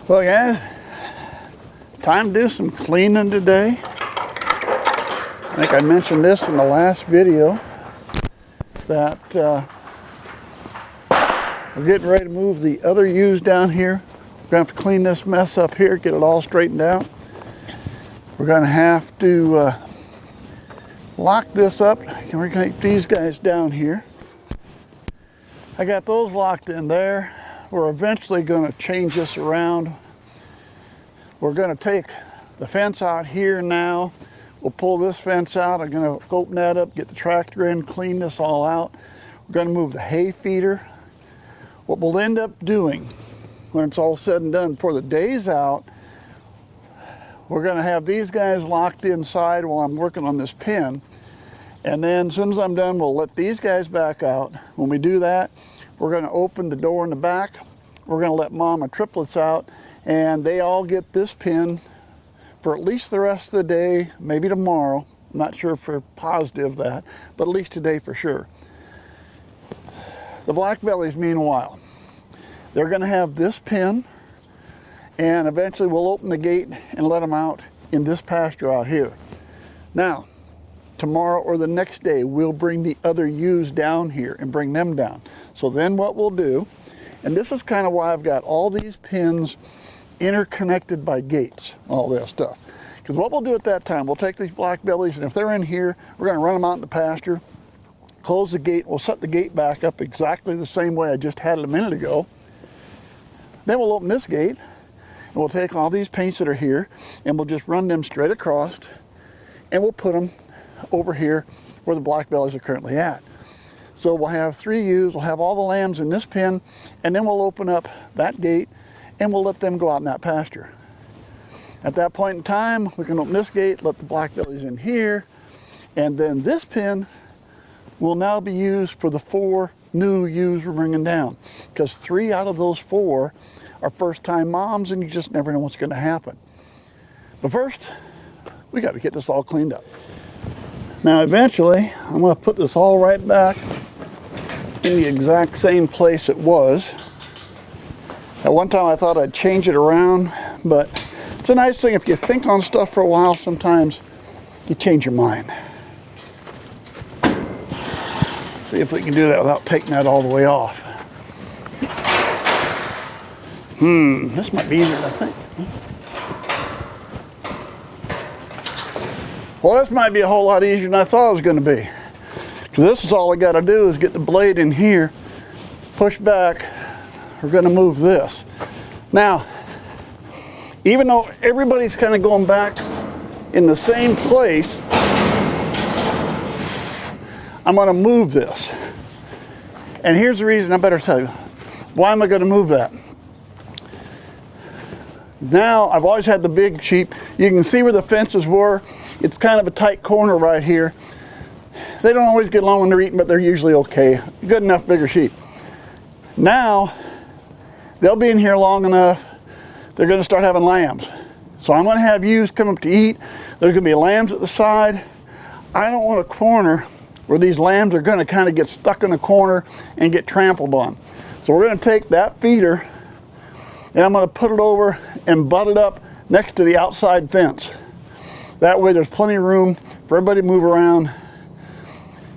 Well guys, time to do some cleaning today. I think I mentioned this in the last video that we're getting ready to move the other ewes down here. We're going to have to clean this mess up here, get it all straightened out. We're going to have to lock this up, and we're going to keep these guys down here. I got those locked in there. We're eventually going to change this around. We're going to take the fence out here now. We'll pull this fence out. I'm going to open that up, get the tractor in, clean this all out. We're going to move the hay feeder. What we'll end up doing when it's all said and done, for the day's out, we're going to have these guys locked inside while I'm working on this pen. And then as soon as I'm done, we'll let these guys back out. When we do that, we're going to open the door in the back. We're going to let mama triplets out, and they all get this pen for at least the rest of the day, maybe tomorrow. I'm not sure for positive of that, but at least today for sure. The black bellies, meanwhile, they're going to have this pen, and eventually we'll open the gate and let them out in this pasture out here. Now, tomorrow or the next day, we'll bring the other ewes down here and bring them down. So then what we'll do, and this is kind of why I've got all these pins interconnected by gates, all this stuff. Because what we'll do at that time, we'll take these black bellies, and if they're in here, we're going to run them out in the pasture, close the gate, we'll set the gate back up exactly the same way I just had it a minute ago. Then we'll open this gate, and we'll take all these paints that are here, and we'll just run them straight across, and we'll put them over here where the black bellies are currently at. So we'll have 3 ewes, we'll have all the lambs in this pen, and then we'll open up that gate and we'll let them go out in that pasture. At that point in time, we can open this gate, let the black bellies in here, and then this pen will now be used for the 4 new ewes we're bringing down, because 3 out of those 4 are first-time moms, and you just never know what's going to happen. But first, we got to get this all cleaned up. Now eventually, I'm going to put this all right back in the exact same place it was. At one time I thought I'd change it around, but it's a nice thing if you think on stuff for a while, sometimes you change your mind. See if we can do that without taking that all the way off. This might be easier than I think. Well, this might be a whole lot easier than I thought it was going to be. Because this is all I got to do is get the blade in here, push back. We're going to move this. Now, even though everybody's kind of going back in the same place, I'm going to move this. And here's the reason, I better tell you. Why am I going to move that? Now, I've always had the big sheep. You can see where the fences were. It's kind of a tight corner right here. They don't always get along when they're eating, but they're usually okay. Good enough bigger sheep. Now, they'll be in here long enough, they're going to start having lambs. So I'm going to have ewes come up to eat. There's going to be lambs at the side. I don't want a corner where these lambs are going to kind of get stuck in a corner and get trampled on. So we're going to take that feeder and I'm going to put it over and butt it up next to the outside fence. That way there's plenty of room for everybody to move around.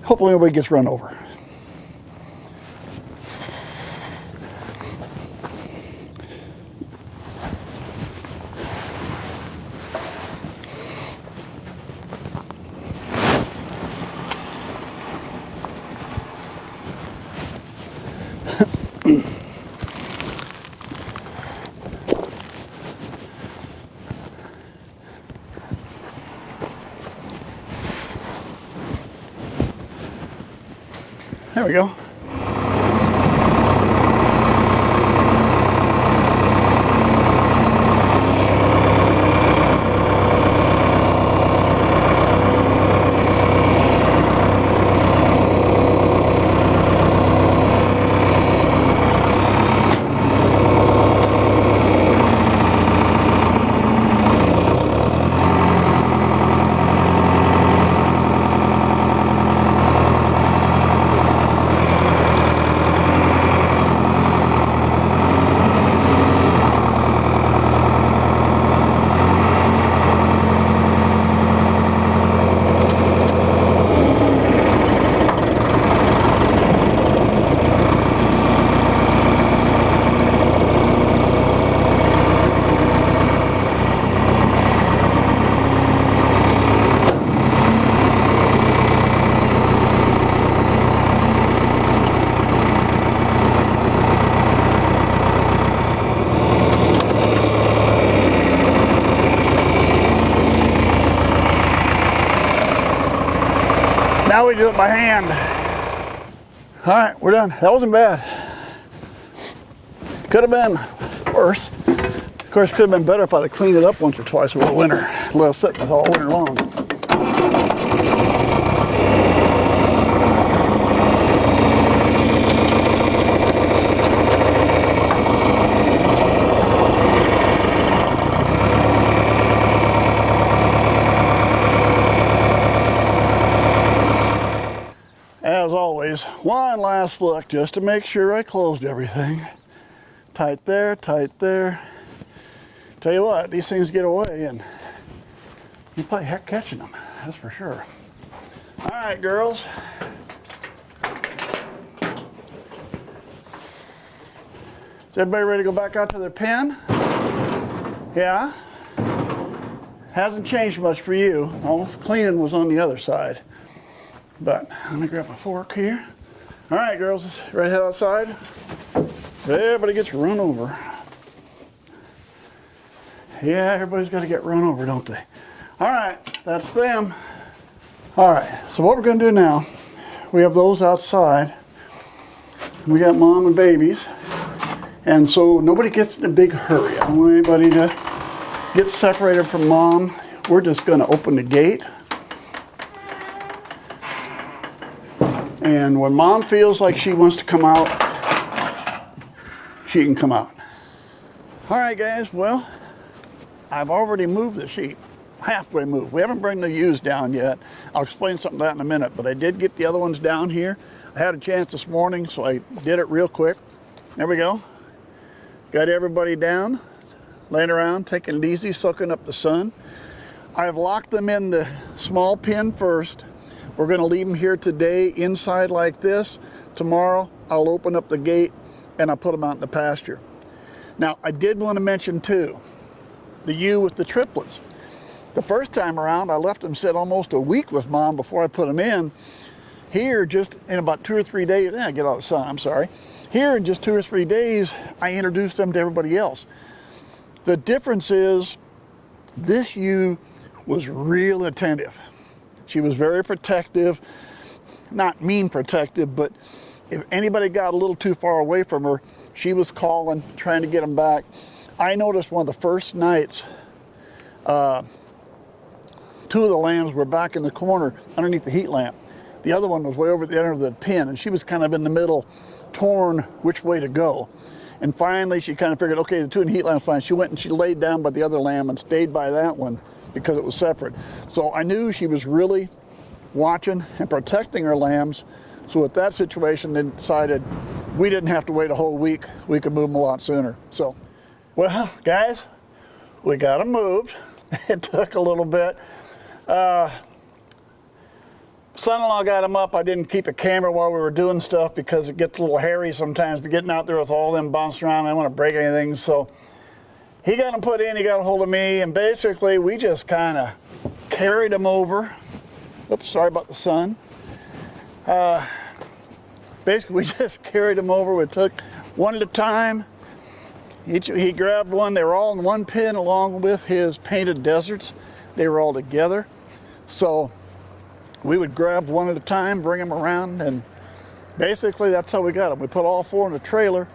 Hopefully nobody gets run over. There we go. we do it by hand. All right, we're done. That wasn't bad. Could have been worse. Of course, could have been better if I'd have cleaned it up once or twice over the winter. Let it sit all winter long. As always, one last look just to make sure I closed everything. Tight there, tight there. Tell you what, these things get away and you play heck catching them, that's for sure. All right, girls. Is everybody ready to go back out to their pen? Yeah? Hasn't changed much for you. All the cleaning was on the other side. But let me grab my fork here. All right, girls, ready to head outside? Everybody gets run over. Yeah, everybody's got to get run over, don't they? All right, that's them. All right, so what we're going to do now, we have those outside. We got mom and babies. And so nobody gets in a big hurry. I don't want anybody to get separated from mom. We're just going to open the gate. And when mom feels like she wants to come out, she can come out. All right, guys, well, I've already moved the sheep, halfway moved. We haven't brought the ewes down yet. I'll explain something to that in a minute, but I did get the other ones down here. I had a chance this morning, so I did it real quick. There we go. Got everybody down, laying around, taking it easy, soaking up the sun. I've locked them in the small pen first. We're going to leave them here today inside like this. Tomorrow I'll open up the gate and I'll put them out in the pasture. Now I did want to mention too, the ewe with the triplets. The first time around I left them sit almost a week with mom before I put them in. Here just in about 2 or 3 days, get out of the sun, I'm sorry. Here in just 2 or 3 days I introduced them to everybody else. The difference is this ewe was real attentive. She was very protective, not mean protective, but if anybody got a little too far away from her, she was calling, trying to get them back. I noticed one of the first nights, 2 of the lambs were back in the corner underneath the heat lamp. The other one was way over at the end of the pen, and she was kind of in the middle, torn which way to go. And finally, she kind of figured, okay, the 2 in the heat lamp's fine. She went and she laid down by the other lamb and stayed by that one, because it was separate. So I knew she was really watching and protecting her lambs. So with that situation, they decided we didn't have to wait a whole week. We could move them a lot sooner. So, well, guys, we got them moved. It took a little bit. Son-in-law got them up. I didn't keep a camera while we were doing stuff because it gets a little hairy sometimes, but getting out there with all them bouncing around, I don't want to break anything. So he got them put in, he got a hold of me, and basically we just kind of carried them over. Oops, sorry about the sun. Basically we just carried them over. We took one at a time. He grabbed one. They were all in one pen along with his painted deserts. They were all together. So we would grab one at a time, bring them around, and basically that's how we got them. We put all 4 in a trailer,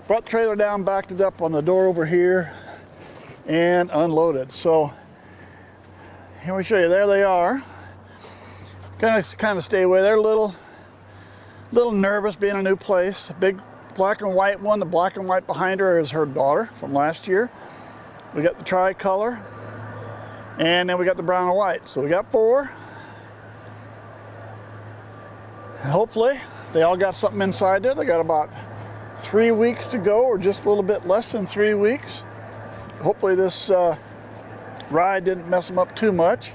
brought the trailer down, backed it up on the door over here, and unloaded. So here we show you, there they are. Gonna kind of stay away. They're a little nervous being a new place. A big black and white one. The black and white behind her is her daughter from last year. We got the tricolor, and then we got the brown and white. So we got 4. Hopefully they all got something inside there. They got about 3 weeks to go, or just a little bit less than 3 weeks. Hopefully this ride didn't mess them up too much.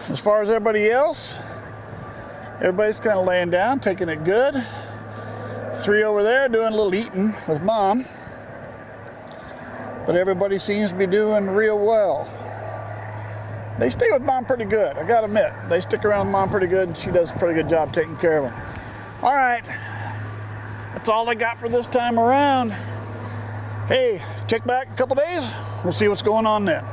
As far as everybody else, everybody's kind of laying down, taking it good. 3 over there doing a little eating with mom. But everybody seems to be doing real well. They stay with mom pretty good, I gotta admit. They stick around with mom pretty good. She does a pretty good job taking care of them. All right, that's all I got for this time around. Hey, check back a couple days. We'll see what's going on then.